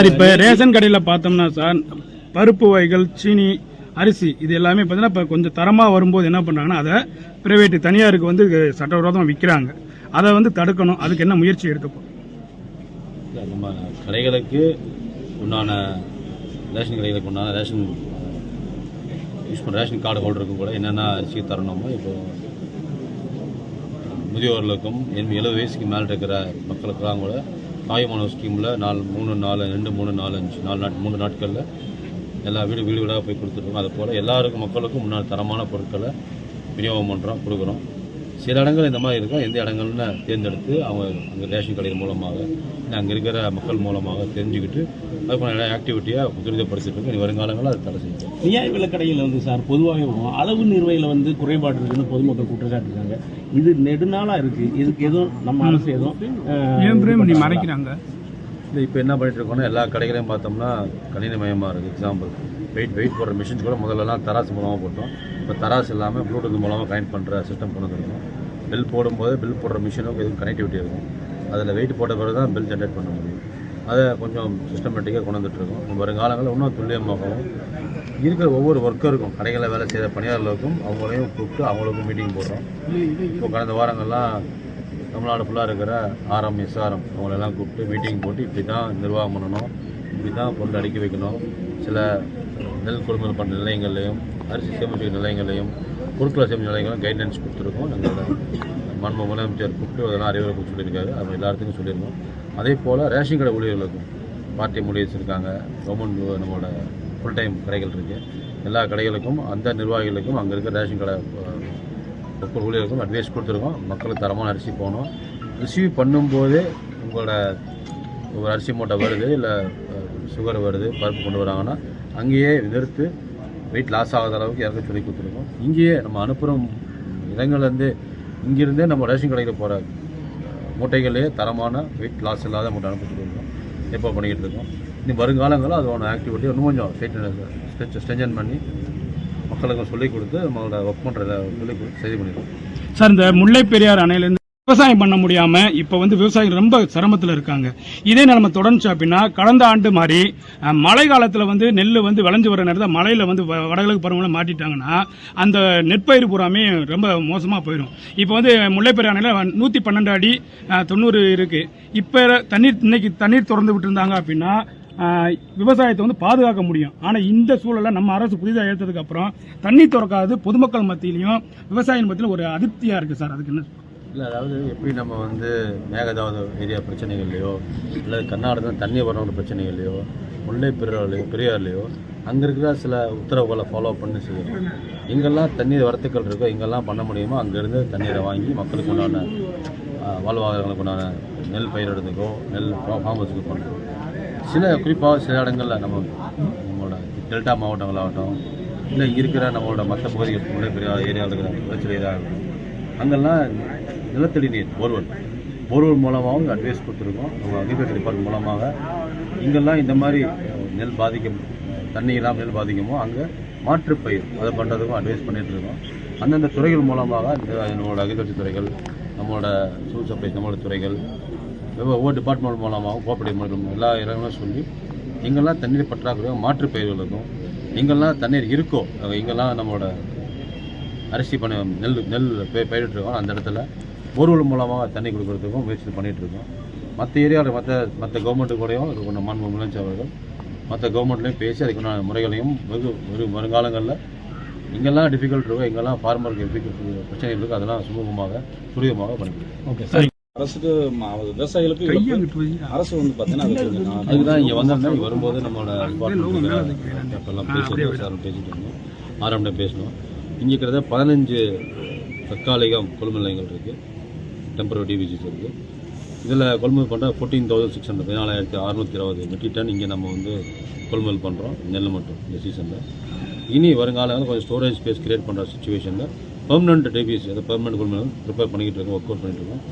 Sir இப்போ ration கடையில் பார்த்தோம்னா சார் பருப்பு வகைகள் சீனி அரிசி இது எல்லாமே பார்த்தீங்கன்னா இப்போ கொஞ்சம் தரமாக வரும்போது என்ன பண்ணுறாங்கன்னா அதை பிரைவேட்டு தனியாருக்கு வந்து சட்டவிரோதமாக விற்கிறாங்க. அதை வந்து தடுக்கணும். அதுக்கு என்ன முயற்சி எடுக்கப்போம்? நம்ம கடைகளுக்கு உண்டான ரேஷன் கடைகளுக்கு உண்டான ரேஷன் யூஸ் பண்ணுற ரேஷன் கார்டு ஹோல்டருக்கும் கூட என்னென்ன அரிசி தரணுமோ இப்போ முதியோர்களுக்கும் 70 வயசுக்கு மேலே இருக்கிற மக்களுக்கெல்லாம் கூட தாய்மான ஸ்கீமில் 3 நாட்களில் எல்லா வீடாக போய் கொடுத்துருக்கோம். அது போல் எல்லாருக்கும் மக்களுக்கும் முன்னாடி தரமான பொருட்களை விநியோகம் பண்ணுறோம், கொடுக்குறோம். சில இடங்கள் இந்த மாதிரி இருக்கும். எந்த இடங்கள்னு தேர்ந்தெடுத்து அவங்க அங்கே ரேஷன் கடைகள் மூலமாக அங்கே இருக்கிற மக்கள் மூலமாக தெரிஞ்சுக்கிட்டு அதுக்கான ஆக்டிவிட்டியாக துரிதப்படுத்திட்டு இருக்கோம். இனி வருங்காலங்களில் அது தடை செய்யும். நியாய விலைக்கடையில் வந்து சார் பொதுவாக அளவு நிர்வையில் வந்து குறைபாடு இருக்குன்னு பொதுமக்கள் குற்றச்சாட்டுருக்காங்க. இது நெடுநாளாக இருக்குது. இதுக்கு எதுவும் நம்ம அரசு எதுவும் மறைக்கிறாங்க. இல்லை இப்போ என்ன பண்ணிட்டு இருக்கோம்னா எல்லா கடைகளையும் பார்த்தோம்னா கணினிமயமாக இருக்குது. எக்ஸாம்பிள் வெயிட் போடுற மிஷின்ஸ் கூட முதல்லலாம் தராசு மூலமாக போட்டோம். இப்போ தராசு இல்லாமல் ப்ளூடூத் மூலமாக கனெக்ட் பண்ணுற சிஸ்டம் கொண்டு வந்துருக்கோம். பில் போடும்போது பில் போடுற மிஷினுக்கு எதுவும் கனெக்டிவிட்டி இருக்கும். அதில் வெயிட் போட்ட பிறகு தான் பில் ஜென்ரேட் பண்ண முடியும். அதை கொஞ்சம் சிஸ்டமேட்டிக்காக கொண்டு வந்துட்டுருக்கோம். வருங்காலங்களில் இன்னும் துல்லியமாகவும் இருக்கிற ஒவ்வொரு ஒர்க்கருக்கும் கடைகளில் வேலை செய்கிற பணியாளர்களுக்கும் அவங்களையும் கூப்பிட்டு அவங்களுக்கும் மீட்டிங் போடுறோம். இப்போ கடந்த வாரங்கள்லாம் தமிழ்நாடு ஃபுல்லாக இருக்கிற ஆர்எம் எஸ்ஆர்எம் அவங்களெல்லாம் கூப்பிட்டு மீட்டிங் போட்டு இப்படி தான் நிர்வாகம் பண்ணணும், இப்படி தான் பொருள் அடுக்கி வைக்கணும். சில நெல் கொள்முதல் பண்ணுற நிலையங்கள்லையும் அரிசி சேமிப்பு நிலையங்களையும் பொருட்களை சேமிப்பு நிலையங்களும் கைட்லைன்ஸ் கொடுத்துருக்கோம். எங்களோட மாண்பு முதலமைச்சர் கூப்பிட்டு அதெல்லாம் அறிவுரை சொல்லியிருக்காரு. அது எல்லாத்துக்கும் சொல்லியிருக்கோம். அதே போல் ரேஷன் கடை ஊழியர்களுக்கும் பார்ட்டி முடிவு இருக்காங்க. கவர்மெண்ட் நம்மளோட ஃபுல் டைம் கடைகள் இருக்குது. எல்லா கடைகளுக்கும் அந்த நிர்வாகிகளுக்கும் அங்கே இருக்கிற ரேஷன் கடை ஒவ்வொரு ஊழியர்களுக்கும் அட்வைஸ் கொடுத்துருக்கோம். மக்களுக்கு தரமான அரிசி போகணும். ரிசீவ் பண்ணும்போதே உங்களோட ஒரு அரிசி மூட்டை வருது, இல்லை சுகர் வருது, பருப்பு கொண்டு வராங்கன்னா அங்கேயே நிறுத்து வெயிட் லாஸ் ஆகாத அளவுக்கு இறக்க சொல்லி கொடுத்துருக்கோம். இங்கேயே நம்ம அனுப்புகிற இடங்கள்லேருந்து இங்கிருந்தே நம்ம ரேஷன் கடையில் போகிற மூட்டைகளே தரமான வெயிட் லாஸ் இல்லாத மூட்டை அனுப்ப சொல்லியிருக்கோம். எப்போ பண்ணிக்கிட்டு இருக்கோம். இனி வருங்காலங்களில் அதோட ஆக்டிவிட்டி இன்னும் கொஞ்சம் ஸ்ட்ரென்தன் பண்ணி மக்களுக்கு சொல்லிக் கொடுத்து நம்மளோட ஒர்க் பண்ணுறத சொல்லிக் கொடுத்து செய்தி பண்ணிடுவோம். சார் இந்த முல்லை பெரியார் அணையிலேருந்து விவசாயம் பண்ண முடியாமல் இப்போ வந்து விவசாயிகள் ரொம்ப சிரமத்தில் இருக்காங்க. இதே நம்ம தொடர்ந்து அப்படின்னா கடந்த ஆண்டு மாதிரி மழை காலத்தில் வந்து நெல் வந்து விளைஞ்சு வர நேரத்தில் மழையில் வந்து வடகிழக்கு பருவங்களை மாட்டிட்டாங்கன்னா அந்த நெற்பயிர் பூராமே ரொம்ப மோசமாக போயிடும். இப்போ வந்து முல்லைப்பெரியார் அணையில் 112 அடி 90 இருக்குது. இப்போ இன்னைக்கு தண்ணீர் திறந்து விட்டுருந்தாங்க அப்படின்னா விவசாயத்தை வந்து பாதுகாக்க முடியும். ஆனால் இந்த சூழலில் நம்ம அரசு புதிதாக ஏற்றதுக்கு அப்புறம் தண்ணி திறக்காது பொதுமக்கள் மத்தியிலையும் விவசாயிகள் மத்தியிலும் ஒரு அதிருப்தியாக இருக்குது சார். அதுக்கு என்ன? இல்லை, அதாவது எப்படி நம்ம வந்து மேகதாது ஏரியா பிரச்சனைகள்லையோ இல்லை கர்நாடகா தண்ணி வரணும் பிரச்சனைகள்லையோ முல்லை பெரியார்லையோ அங்கே இருக்கிற சில உத்தரவுகளை ஃபாலோ பண்ணி செய்யணும். எங்கெல்லாம் தண்ணீர் வரத்துக்கள் இருக்கோ எங்கெல்லாம் பண்ண முடியுமோ அங்கேருந்து தண்ணீரை வாங்கி மக்களுக்கு உண்டான வாழ்வாதாரங்களுக்கு உண்டான நெல் பயிரிடுறதுக்கோ நெல் ஃபார்மர்ஸுக்கு பண்ணணும். குறிப்பாக சில இடங்களில் நம்மளோட டெல்டா மாவட்டங்களாகட்டும் இல்லை இருக்கிற நம்மளோட மற்ற பகுதிகள் முல்லை பெரியார் ஏரியாவில் இருக்கிற பிரச்சனை இதாக இருக்கும். அங்கெல்லாம் நிலத்தடி நீர் போர்வெல் மூலமாகவும் அட்வைஸ் கொடுத்துருக்கோம். நம்ம அக்ரிகல்ச்சர் டிபார்ட்மெண்ட் மூலமாக இங்கெல்லாம் இந்த மாதிரி நெல் தண்ணி இல்லாமல் நெல் பாதிக்குமோ அங்கே மாற்றுப்பயிர் அதை பண்ணுறதுக்கும் அட்வைஸ் பண்ணிகிட்டு இருக்கோம். அந்தந்த துறைகள் மூலமாக நம்மளோட அக்ரிகல்ச்சர் துறைகள், நம்மளோட சிவில் சப்ளைஸ், நம்மளோட துறைகள் ஒவ்வொரு டிபார்ட்மெண்ட் மூலமாகவும் கோஆப்ரேட்டிவ் மூலம் எல்லா இடங்களும் சொல்லி எங்கெல்லாம் தண்ணீர் பற்றாக்குறையோ மாற்றுப்பயிர்களுக்கும் எங்கெல்லாம் தண்ணீர் இருக்கோ எங்கெல்லாம் நம்மளோட அரிசி பண்ண நெல் பயிரிட்டுருக்கோம் அந்த இடத்துல போர்வெல் மூலமாக தண்ணி கொடுக்குறதுக்கும் முயற்சி பண்ணிகிட்ருக்கோம். மற்ற ஏரியாவில் மற்ற கவர்மெண்ட்டு கூடயும் அதுக்கு மாண்பு முதலமைச்சர் அவர்கள் மற்ற கவர்மெண்ட்லேயும் பேசி அதுக்குண்டான முறைகளையும் வருங்காலங்களில் எங்கெல்லாம் டிஃபிகல்ட் இருக்கோ எங்கெல்லாம் ஃபார்மருக்கு பிரச்சனைகள் இருக்கோ அதெல்லாம் சுமூகமாக துரிதமாக பண்ணிக்கிறோம். Okay sir. அரசுக்கு விவசாயிகளுக்கு அரசு வந்து பார்த்தீங்கன்னா அதுக்கு தான் இங்கே வந்தோம்னா இங்கே வரும்போது நம்மளோட டிபார்ட்மெண்ட் பேசிட்டு இருந்தோம். ஆரம்பிட்ட பேசணும். இங்கே இருக்கிறத 15 தற்காலிகம் கொள்முதல் நிலையங்கள் இருக்குது, டெம்பரரி டிவிசிஸ் இருக்குது. இதில் கொள்முதல் பண்ணுற 14,600 14,620 மெட்ரிக் டன் இங்கே நம்ம வந்து கொள்முதல் பண்ணுறோம் நெல் மட்டும் இந்த சீசனில். இனி வருங்காலம் கொஞ்சம் ஸ்டோரேஜ் ஸ்பேஸ் கிரியேட் பண்ணுற சுச்சுவேஷனில் பெர்மனெண்ட் டிவிசி அதை பெர்மனெண்ட் கொள்முதல் ப்ரிப்பேர் பண்ணிக்கிட்டு இருக்கோம், ஒர்க் அவுட் பண்ணிகிட்டு இருக்கோம்.